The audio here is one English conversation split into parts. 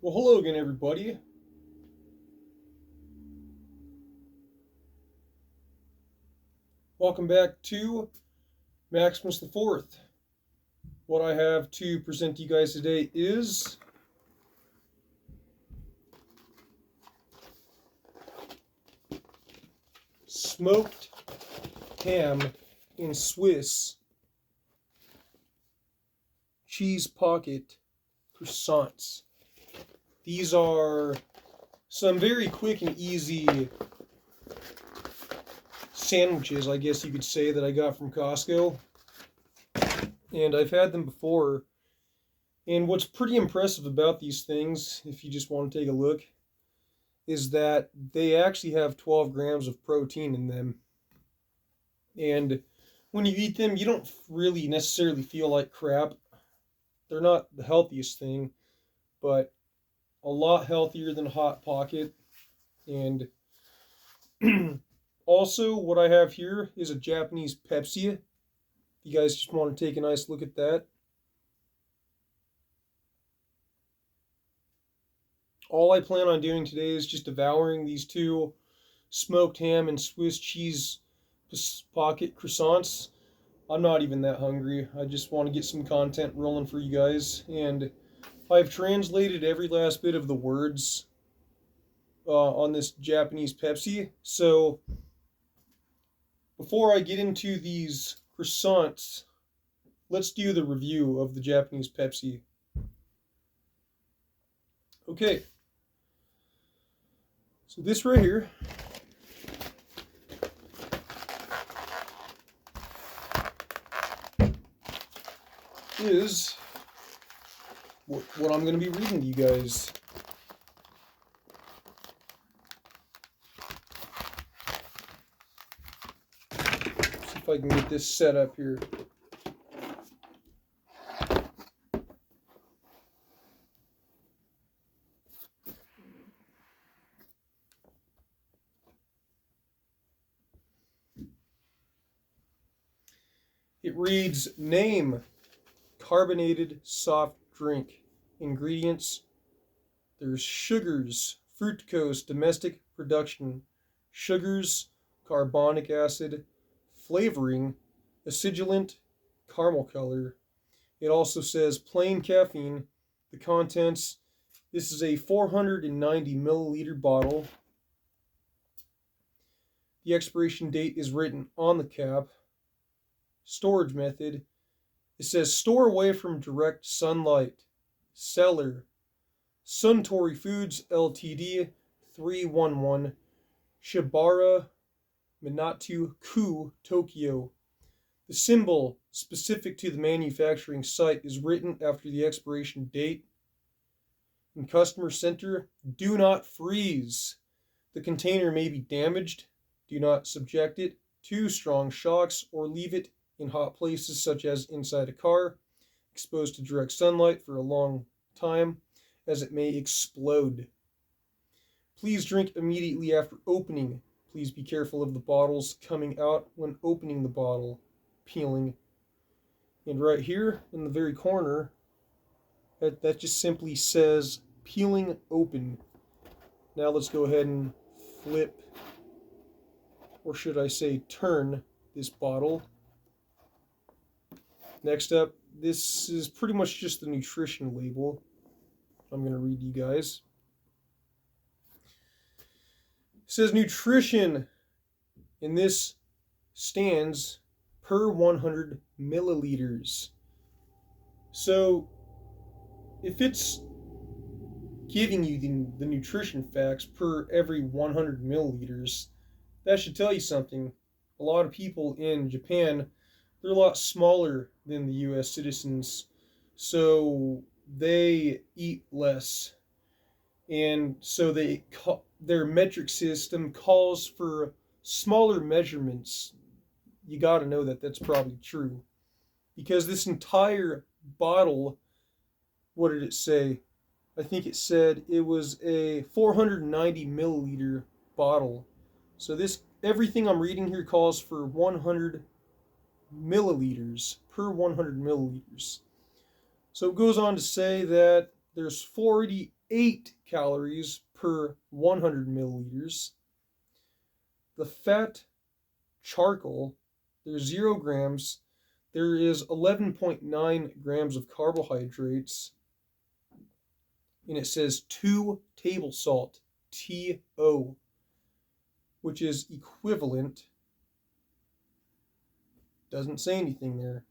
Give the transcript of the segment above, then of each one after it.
Well, hello again, everybody. Welcome back to Maximus the Fourth. What I have to present to you guys today is smoked ham in Swiss cheese pocket croissants. These are some very quick and easy sandwiches, I guess you could say, that I got from Costco. And I've had them before. And what's pretty impressive about these things, if you just want to take a look, is that they actually have 12 grams of protein in them. And when you eat them, you don't really necessarily feel like crap. They're not the healthiest thing, but a lot healthier than Hot Pocket. And also, what I have here is a Japanese Pepsi. You guys just want to take a nice look at that. All I plan on doing today is just devouring these two smoked ham and Swiss cheese pocket croissants. I'm not even that hungry. I just want to get some content rolling for you guys. And I've translated every last bit of the words on this Japanese Pepsi. So before I get into these croissants, let's do the review of the Japanese Pepsi. Okay. So this right here is what I'm going to be reading to you guys. See if I can get this set up here. It reads, name, carbonated soft drink. Ingredients, there's sugars, fructose, domestic production, sugars, carbonic acid, flavoring, acidulant, caramel color. It also says plain caffeine. The contents, this is a 490 milliliter bottle. The expiration date is written on the cap. Storage method, it says store away from direct sunlight. Seller, Suntory Foods Ltd. 311 Shibara Minato-ku, Tokyo. The symbol specific to the manufacturing site is written after the expiration date. In customer center, do not freeze. The container may be damaged. Do not subject it to strong shocks or leave it in hot places such as inside a car, exposed to direct sunlight for a long time, as it may explode. Please drink immediately after opening. Please be careful of the bottles coming out when opening the bottle, peeling. And right here in the very corner, that just simply says peeling open. Now let's go ahead and flip, or should I say turn, this bottle. Next up, this is pretty much just the nutrition label. I'm going to read you guys. It says nutrition, and this stands per 100 milliliters. So if it's giving you the nutrition facts per every 100 milliliters, that should tell you something. A lot of people in Japan, they're a lot smaller than the US citizens, so they eat less. And so their metric system calls for smaller measurements. You got to know that that's probably true. Because this entire bottle, what did it say? I think it said it was a 490 milliliter bottle. So everything I'm reading here calls for 100 milliliters per 100 milliliters. So it goes on to say that there's 8 calories per 100 milliliters. The fat charcoal, there's 0 grams. There is 11.9 grams of carbohydrates. And it says 2 table salt, TO, which is equivalent. Doesn't say anything there.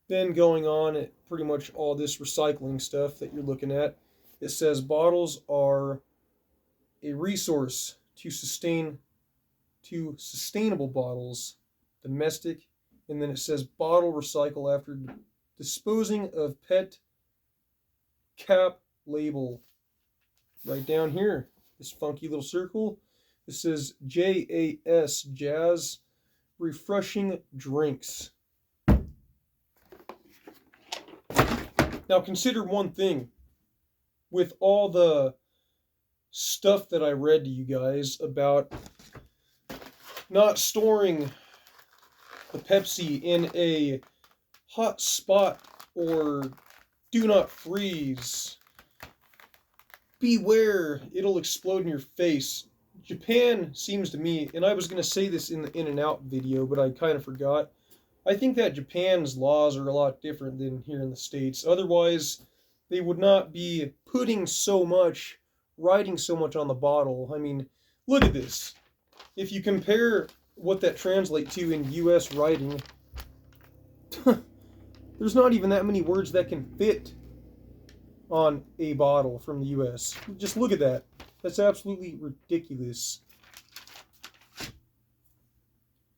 Then going on at pretty much all this recycling stuff that you're looking at, it says bottles are a resource to sustainable bottles, domestic, and then it says bottle recycle after disposing of PET cap label. Right down here, this funky little circle, it says JAS, Jazz Refreshing Drinks. Now consider one thing. With all the stuff that I read to you guys about not storing the Pepsi in a hot spot or do not freeze, beware, it'll explode in your face. Japan seems to me, and I was going to say this in the In and Out video, but I kind of forgot. I think that Japan's laws are a lot different than here in the States. Otherwise, they would not be putting so much, writing so much on the bottle. I mean, look at this. If you compare what that translates to in US writing, there's not even that many words that can fit on a bottle from the US. Just look at that. That's absolutely ridiculous.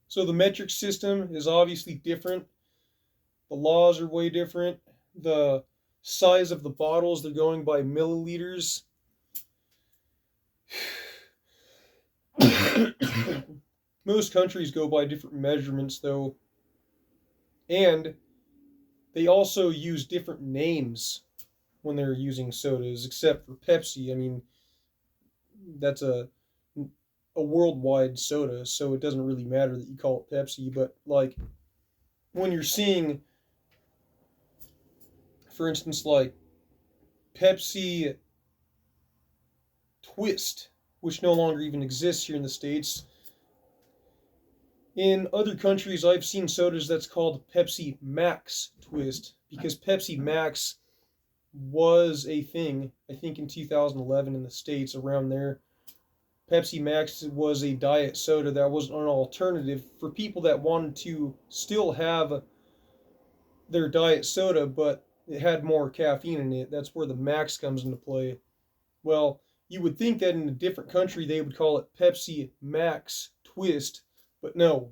So the metric system is obviously different. The laws are way different. The size of the bottles, they're going by milliliters. Most countries go by different measurements, though. And they also use different names when they're using sodas, except for Pepsi. I mean, that's a worldwide soda, so it doesn't really matter that you call it Pepsi. But, like, when you're seeing, for instance, like, Pepsi Twist, which no longer even exists here in the States. In other countries, I've seen sodas that's called Pepsi Max Twist, because Pepsi Max was a thing, I think in 2011 in the States, around there. Pepsi Max was a diet soda that was an alternative for people that wanted to still have their diet soda, but it had more caffeine in it. That's where the Max comes into play. Well, you would think that in a different country they would call it Pepsi Max Twist, but no.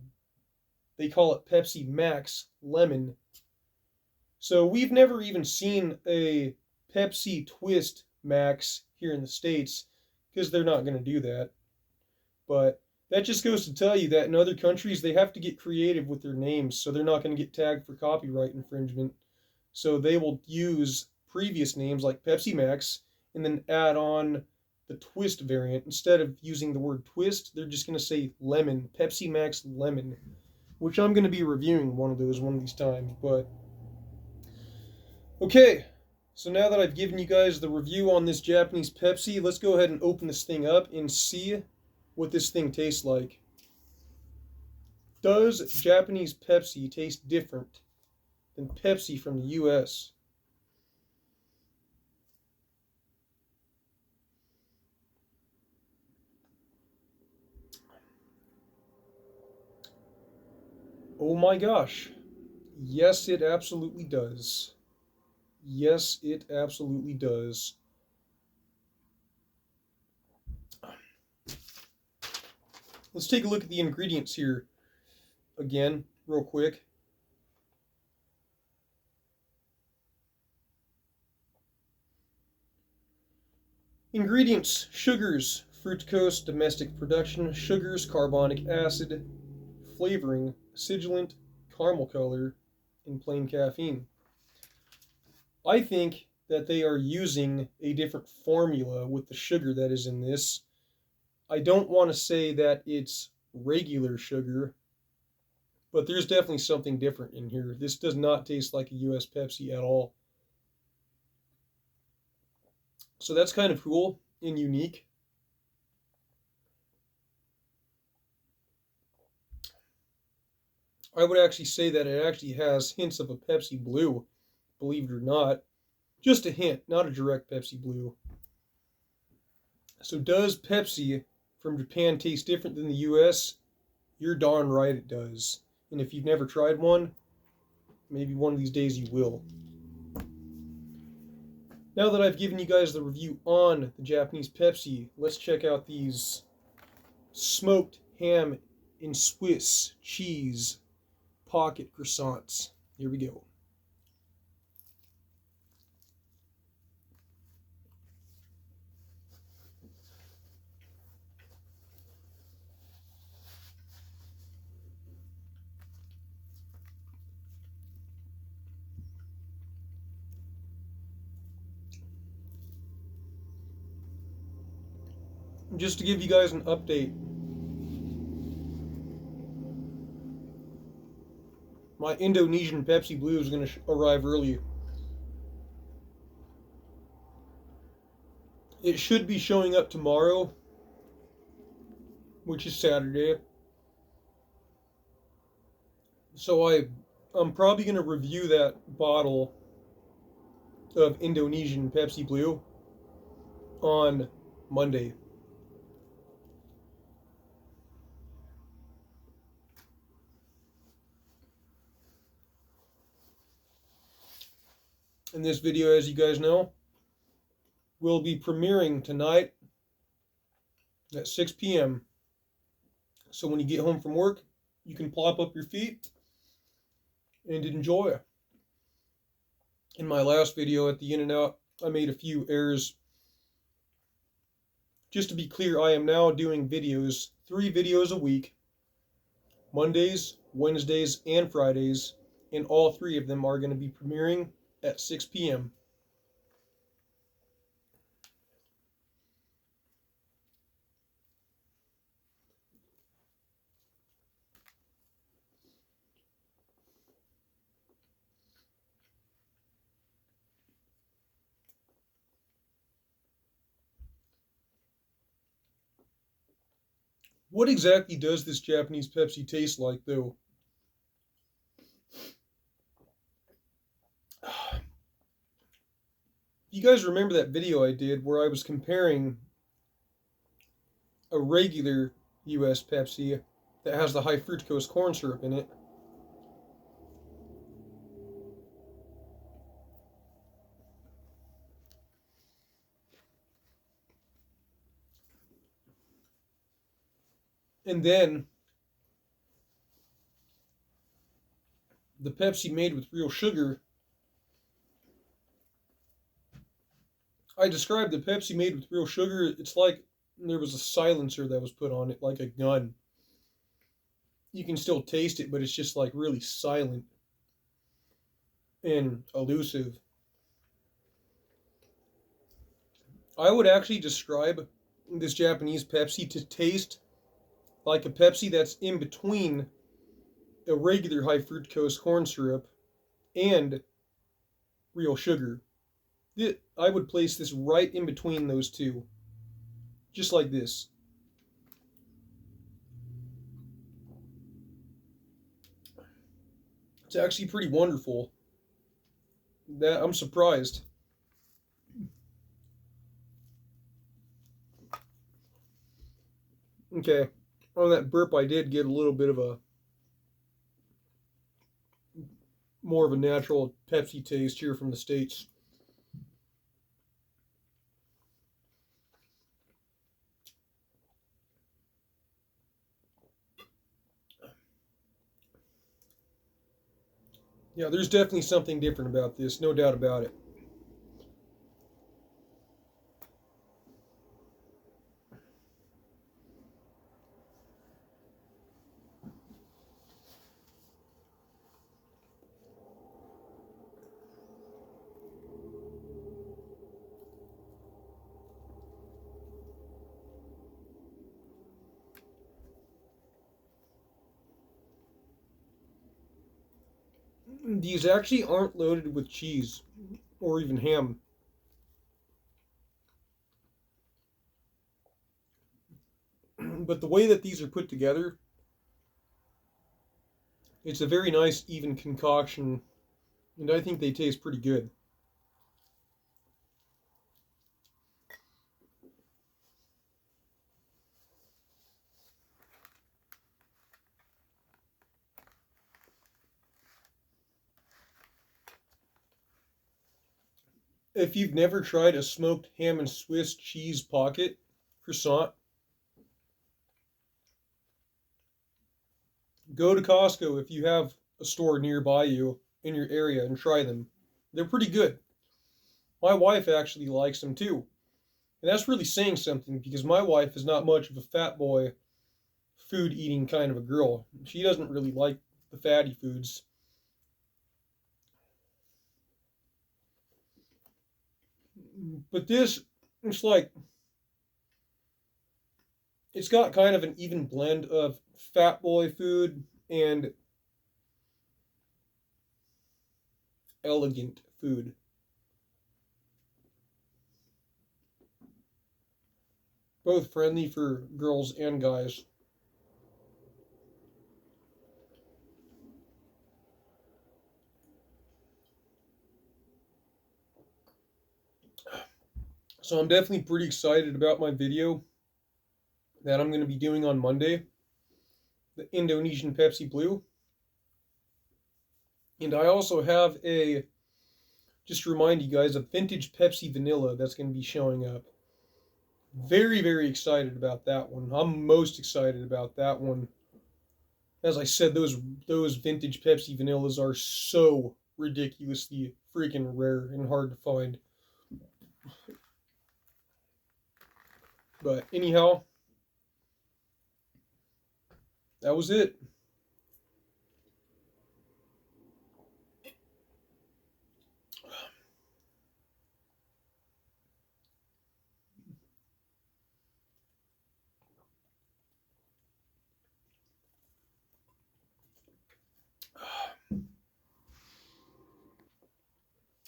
They call it Pepsi Max Lemon. So we've never even seen a Pepsi Twist Max here in the States, because they're not going to do that. But that just goes to tell you that in other countries they have to get creative with their names, so they're not going to get tagged for copyright infringement. So they will use previous names like Pepsi Max and then add on the twist variant. Instead of using the word twist, they're just going to say lemon, Pepsi Max Lemon, which I'm going to be reviewing one of these times. But okay, so now that I've given you guys the review on this Japanese Pepsi, let's go ahead and open this thing up and see what this thing tastes like. Does Japanese Pepsi taste different than Pepsi from the US? Oh my gosh. Yes, it absolutely does. Yes, it absolutely does. Let's take a look at the ingredients here again, real quick. Ingredients: sugars, fructose, domestic production, sugars, carbonic acid, flavoring, acidulant, caramel color, and plain caffeine. I think that they are using a different formula with the sugar that is in this. I don't want to say that it's regular sugar, but there's definitely something different in here. This does not taste like a US Pepsi at all. So that's kind of cool and unique. I would actually say that it actually has hints of a Pepsi Blue, believe it or not. Just a hint, not a direct Pepsi Blue. So does Pepsi from Japan taste different than the US? You're darn right it does. And if you've never tried one, maybe one of these days you will. Now that I've given you guys the review on the Japanese Pepsi, let's check out these smoked ham and Swiss cheese pocket croissants. Here we go. Just to give you guys an update, my Indonesian Pepsi Blue is going to arrive early. It should be showing up tomorrow, which is Saturday. So I'm probably going to review that bottle of Indonesian Pepsi Blue on Monday. And this video, as you guys know, will be premiering tonight at 6 p.m. So when you get home from work, you can plop up your feet and enjoy. In my last video at the In-N-Out, I made a few errors. Just to be clear, I am now doing videos, 3 videos a week, Mondays, Wednesdays, and Fridays, and all 3 of them are going to be premiering at 6 p.m. What exactly does this Japanese Pepsi taste like, though? You guys remember that video I did where I was comparing a regular US Pepsi that has the high fructose corn syrup in it and then the Pepsi made with real sugar. I described the Pepsi made with real sugar. It's like there was a silencer that was put on it, like a gun. You can still taste it, but it's just like really silent and elusive. I would actually describe this Japanese Pepsi to taste like a Pepsi that's in between a regular high fructose corn syrup and real sugar. I would place this right in between those two, just like this. It's actually pretty wonderful. That I'm surprised. Okay, on that burp, I did get a little bit of a more of a natural Pepsi taste here from the States. Yeah, there's definitely something different about this, no doubt about it. These actually aren't loaded with cheese or even ham. But the way that these are put together, it's a very nice, even concoction, and I think they taste pretty good. If you've never tried a smoked ham and Swiss cheese pocket croissant, go to Costco if you have a store nearby you in your area and try them. They're pretty good. My wife actually likes them too. And that's really saying something because my wife is not much of a fat boy, food eating kind of a girl. She doesn't really like the fatty foods. But this, it's like, it's got kind of an even blend of fat boy food and elegant food. Both friendly for girls and guys. So I'm definitely pretty excited about my video that I'm going to be doing on Monday, the Indonesian Pepsi Blue. And I also have just to remind you guys, a vintage Pepsi Vanilla that's going to be showing up. Very, very excited about that one. I'm most excited about that one. As I said, those vintage Pepsi Vanillas are so ridiculously freaking rare and hard to find. But anyhow, that was it.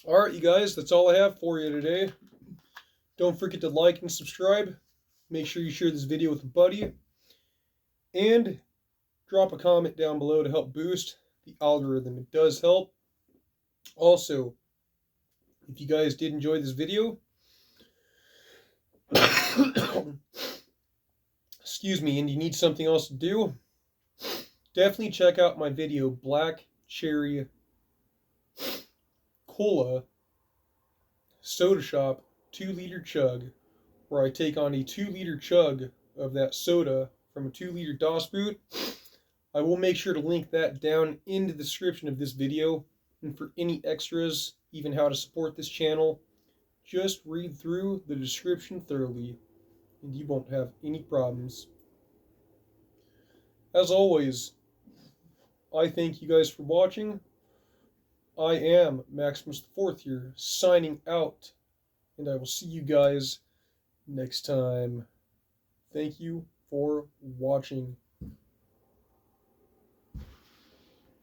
Alright, you guys, that's all I have for you today. Don't forget to like and subscribe. Make sure you share this video with a buddy. And drop a comment down below to help boost the algorithm. It does help. Also, if you guys did enjoy this video, excuse me, and you need something else to do, definitely check out my video, Black Cherry Cola Soda Shop 2-liter chug, where I take on a 2-liter chug of that soda from a 2-liter DOS boot. I will make sure to link that down in the description of this video. And for any extras, even how to support this channel, just read through the description thoroughly, and you won't have any problems. As always, I thank you guys for watching. I am Maximus the Fourth here, signing out, and I will see you guys next time. Thank you for watching.